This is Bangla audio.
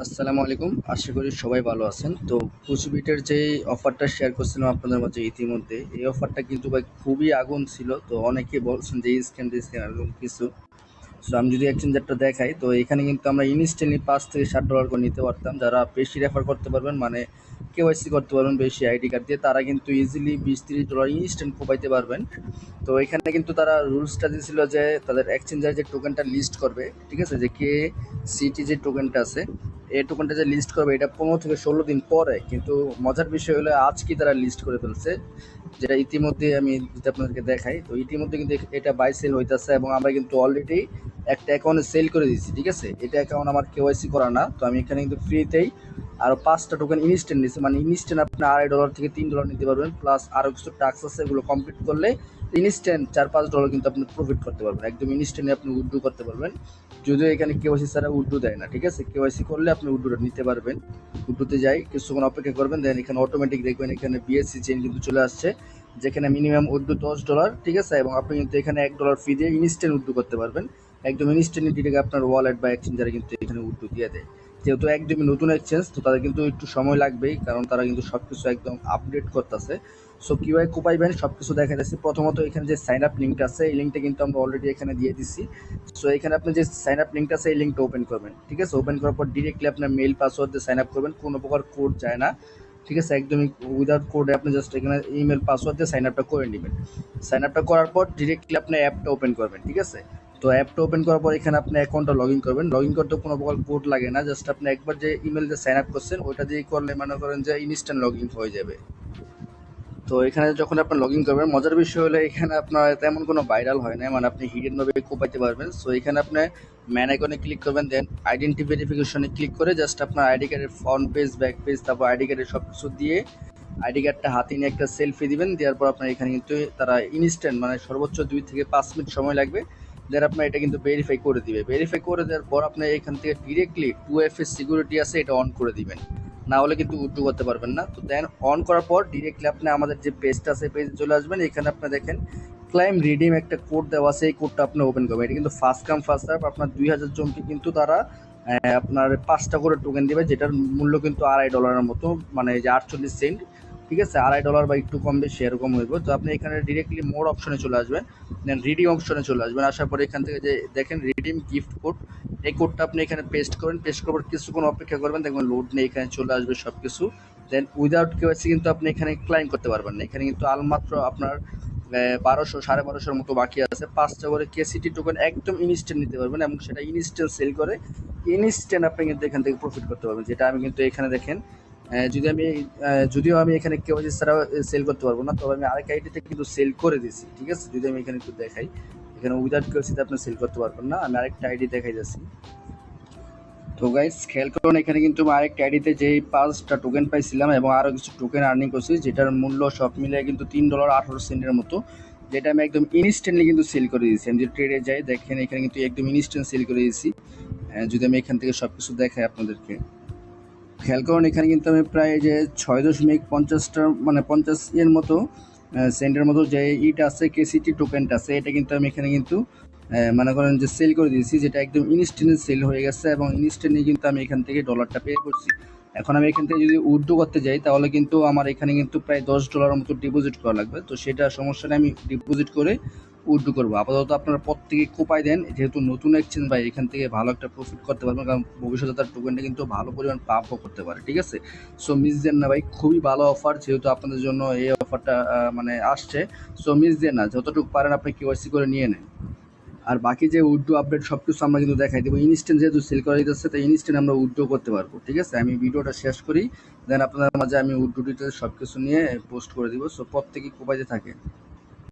আসসালামু আলাইকুম। আশা করি সবাই ভালো আছেন। তো কুচবিটের যে অফারটা শেয়ার করছিলাম আপনাদের মাঝে ইতিমধ্যে, এই অফারটা কিন্তু ভাই খুবই আগুন ছিল। তো অনেকে বলছেন যে স্ক্যাম এরকম কিছু। সো আমি যদি এক্সচেঞ্জারটা দেখাই, তো এখানে কিন্তু আমরা ইনস্ট্যান্টলি $5 থেকে $7 করে নিতে পারতাম। যারা বেশি রেফার করতে পারবেন, মানে কেওয়াইসি করতে পারবেন বেশি আইডি কার্ড দিয়ে, তারা কিন্তু ইজিলি $20-30 ইনস্ট্যান্ট কোপাইতে পারবেন। তো এখানে কিন্তু তারা রুলসটা দিয়েছিল যে তাদের এক্সচেঞ্জার যে টোকেনটা লিস্ট করবে, ঠিক আছে, যে কে সিটি যে টোকেনটা আছে, এই টোকেনটা যে লিস্ট করবে এটা 15 থেকে 16 দিন পরে। কিন্তু মজার বিষয় হলো আজকে তারা লিস্ট করে ফেলছে, যেটা ইতিমধ্যে আমি যদি আপনাদেরকে দেখাই, তো ইতিমধ্যে কিন্তু এটা বাই সেল হইতেছে এবং আমরা কিন্তু অলরেডি একটা অ্যাকাউন্টে সেল করে দিয়েছি। ঠিক আছে, এটা অ্যাকাউন্ট আমার কেওয়াইসি করা না, তো আমি এখানে কিন্তু ফ্রিতেই আরও 5টা টোকেন ইনস্ট্যান্ট নিচ্ছি। মানে ইনস্ট্যান্ট আপনি $2.5 থেকে $3 নিতে পারবেন, প্লাস আরও কিছু টাস্ক আছে, এগুলো কমপ্লিট করলে ইনস্ট্যান্ট $4-5 কিন্তু আপনি প্রফিট করতে পারবেন। একদম ইনস্ট্যান্টলি আপনি উইথড্র করতে পারবেন, যদিও এখানে কেওয়াইসি ছাড়া উইথড্র দেয় না। ঠিক আছে, কেওয়াইসি করলে আপনি উইথড্রটা নিতে পারবেন। উইথড্রতে যাই কিছুক্ষণ অপেক্ষা করবেন, দেন এখানে অটোমেটিক দেখবেন এখানে বিএসসি চেইন কিন্তু চলে আসছে, যেখানে মিনিমাম উইথড্র $10। ঠিক আছে, এবং আপনি কিন্তু এখানে $1 ফি দিয়ে ইনস্ট্যান্ট উইথড্র করতে পারবেন। একদম ইনস্ট্যান্টলি ডিরেক্ট আপনার ওয়ালেট বা এক্সচেঞ্জারে কিন্তু এখানে উইথড্র দিয়ে দেয়। যেহেতু একদমই নতুন এক্সচেঞ্জ, তো তাদের কিন্তু একটু সময় লাগবেই, কারণ তারা কিন্তু সব কিছু একদম আপডেট করতেছে। সো কীভাবে কোপাইবেন সব কিছু দেখা যাচ্ছে। প্রথমত এখানে যে সাইন আপ লিঙ্কটা আছে, এই লিঙ্কটা কিন্তু আমরা অলরেডি এখানে দিয়ে দিচ্ছি। সো এখানে আপনি যে সাইন আপ লিঙ্কটা আছে, এই লিঙ্কটা ওপেন করবেন। ঠিক আছে, ওপেন করার পর ডিরেক্টলি আপনার মেল পাসওয়ার্ড দিয়ে সাইন আপ করবেন, কোনো প্রকার কোড যায় না। ঠিক আছে, একদমই উইদাউট কোডে আপনি জাস্ট এখানে ইমেল পাসওয়ার্ড দিয়ে সাইন আপটা করে নেবেন। সাইন আপটা করার পর ডিরেক্টলি আপনি অ্যাপটা ওপেন করবেন। ঠিক আছে, তো অ্যাপটা ওপেন করার পর এখানে আপনি অ্যাকাউন্টটা লগ ইন করবেন। লগ ইন করতে কোনো প্রকার কোড লাগে না, জাস্ট আপনি একবার যে ইমেল দিয়ে সাইন আপ করছেন ওইটা দিয়ে করলে মনে করেন যে ইনস্ট্যান্ট লগ ইন হয়ে যাবে। তো এখানে যখন আপনি লগ ইন করবেন, মজার বিষয় হলো এখানে আপনার তেমন কোনো ভাইরাল হয় না, মানে আপনি হিডেনভাবে কোপাইতে পারবেন। সো এখানে আপনি ম্যান আইকনে ক্লিক করবেন, দেন আইডেন্টি ভেরিফিকেশনে ক্লিক করে জাস্ট আপনার আইডি কার্ডের ফ্রন্ট পেজ, ব্যাক পেজ, তারপর আইডি কার্ডের সব কিছু দিয়ে আইডি কার্ডটা হাতে নিয়ে একটা সেলফি দিবেন। দেওয়ার পর আপনার এখানে কিন্তু তারা ইনস্ট্যান্ট, মানে সর্বোচ্চ 2 থেকে 5 মিনিট সময় লাগবে, দেন আপনার এটা কিন্তু ভেরিফাই করে দিবে। ভেরিফাই করে দেওয়ার পর আপনি এখান থেকে ডিরেক্টলি 2FA সিকিউরিটি আছে, এটা অন করে দিবেন, না হলে কিন্তু উইথড্র করতে পারবেন না। তো দেন অন করার পর ডিরেক্টলি আপনি আমাদের যে পেজটা আছে পেজে চলে আসবেন। এখানে আপনি দেখেন ক্লাইম রিডিম একটা কোড দেওয়া আছে, এই কোডটা আপনি ওপেন করবেন। এটা কিন্তু ফার্স্ট কাম ফার্স্ট সার্ভ, আপনার 2000 জনকে কিন্তু তারা আপনার 5টা করে টোকেন দেবে, যেটার মূল্য কিন্তু $2.5 মতো, মানে যে 48 সেন্ট। ঠিক আছে, $2.5 বা একটু কম বেশি এরকম হইব। তো আপনি এখানে ডিরেক্টলি মোর অপশনে চলে আসবেন, দেন রিডিম অপশনে চলে আসবেন। আসার পরে এখান থেকে যে দেখেন রিডিম গিফট কোড, এই কোডটা আপনি এখানে পেস্ট করবেন। পেস্ট করার পর কিছুক্ষণ অপেক্ষা করবেন, দেখবেন লোড নিয়ে এখানে চলে আসবে সব কিছু। দেন উইদাউট কেওয়াইসি কিন্তু আপনি এখানে ক্লাইম করতে পারবেন না। এখানে কিন্তু আলমাত্র আপনার 1200-1250 মতো বাকি আছে। 5টা করে কেসিটি টোকেন একদম ইনস্ট্যান্ট নিতে পারবেন, এবং সেটা ইনস্ট্যান্ট সেল করে ইনস্ট্যান্ট আপনি কিন্তু এখান থেকে প্রফিট করতে পারবেন। যেটা আমি কিন্তু এখানে দেখেন, যদিও আমি এখানে কেওয়াইসি ছাড়া সেল করতে পারবো না, তবে আমি আরেক আইডিতে কিন্তু সেল করে দিছি। ঠিক আছে, যদি আমি এখানে একটু দেখাই, এখানে উইদাউট কেওয়াইসিতে আপনি সেল করতে পারবেন না। আমি আরেকটা আইডি দেখাই যাচ্ছি। তো গাইস খেয়াল করুন, এখানে কিন্তু আমি আরেকটা আইডিতে যেই 5টা টোকেন পাইছিলাম এবং আরও কিছু টোকেন আর্নিং করছি, যেটার মূল্য সব মিলিয়ে কিন্তু $3.18 মতো, যেটা আমি একদম ইনস্ট্যান্টলি কিন্তু সেল করে দিয়েছি। আমি যদি ট্রেডে যাই, দেখেন এখানে কিন্তু একদম ইনস্ট্যান্ট সেল করে দিয়েছি। যদি আমি এখান থেকে সব কিছু দেখাই আপনাদেরকে, খেয়াল করুন এখানে কিন্তু আমি প্রায় যে 6.50টা মানে 50 এর মতো সেন্টের মতো যে ইটা আছে, কেসিটি টোকেনটা আছে, এটা কিন্তু আমি এখানে কিন্তু মনে করেন যে সেল করে দিয়েছি, যেটা একদম ইনস্ট্যান্ট সেল হয়ে গেছে, এবং ইনস্ট্যান্টলি কিন্তু আমি এখান থেকে ডলারটা পে করছি। এখন আমি এখান থেকে যদি উইথড্র করতে যাই, তাহলে কিন্তু আমার এখানে কিন্তু প্রায় $10 মতো ডিপোজিট করা লাগবে। তো সেটা সমস্যা নেই, আমি ডিপোজিট করে উইথড্র করবো। আপাতত আপনারা প্রত্যেকে কোপাই দেন, যেহেতু নতুন এক্সচেঞ্জ ভাই, এখান থেকে ভালো একটা প্রফিট করতে পারবেন, কারণ ভবিষ্যতে তার টোকেনটা কিন্তু ভালো পরিমাণ পাম্পও করতে পারে। ঠিক আছে, সো মিস দেন না ভাই, খুবই ভালো অফার, যেহেতু আপনাদের জন্য এই অফারটা মানে আসছে। সো মিস দেন না, যতটুকু পারেন আপনি কেওয়াইসি করে নিয়ে নেন। আর বাকি যে উইথড্র আপডেট সব কিছু আমরা কিন্তু দেখাই দেবো। ইনস্ট্যান্ট যেহেতু সেল করা যাচ্ছে, তাই ইনস্ট্যান্ট আমরা উইথড্র করতে পারবো। ঠিক আছে, আমি ভিডিওটা শেষ করি, দেন আপনাদের মাঝে আমি উইথড্র ডিটেলস সব কিছু নিয়ে পোস্ট করে দিব। সো প্রত্যেকেই কোপাইতে থাকে।